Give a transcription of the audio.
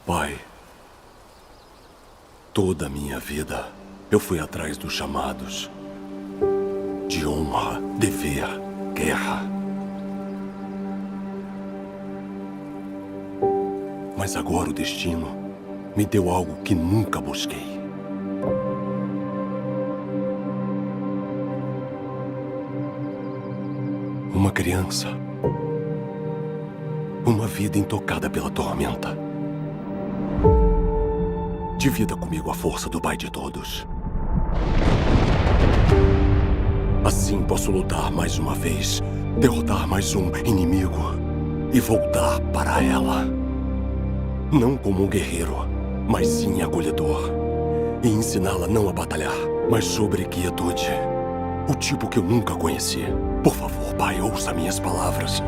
Pai, toda a minha vida eu fui atrás dos chamados de honra, dever, guerra. Mas agora o destino me deu algo que nunca busquei. Uma criança. Uma vida intocada pela tormenta. Divida comigo a força do Pai de todos. Assim posso lutar mais uma vez, derrotar mais um inimigo e voltar para ela. Não como um guerreiro, mas sim acolhedor. E ensiná-la não a batalhar, mas sobre quietude. O tipo que eu nunca conheci. Por favor, Pai, ouça minhas palavras.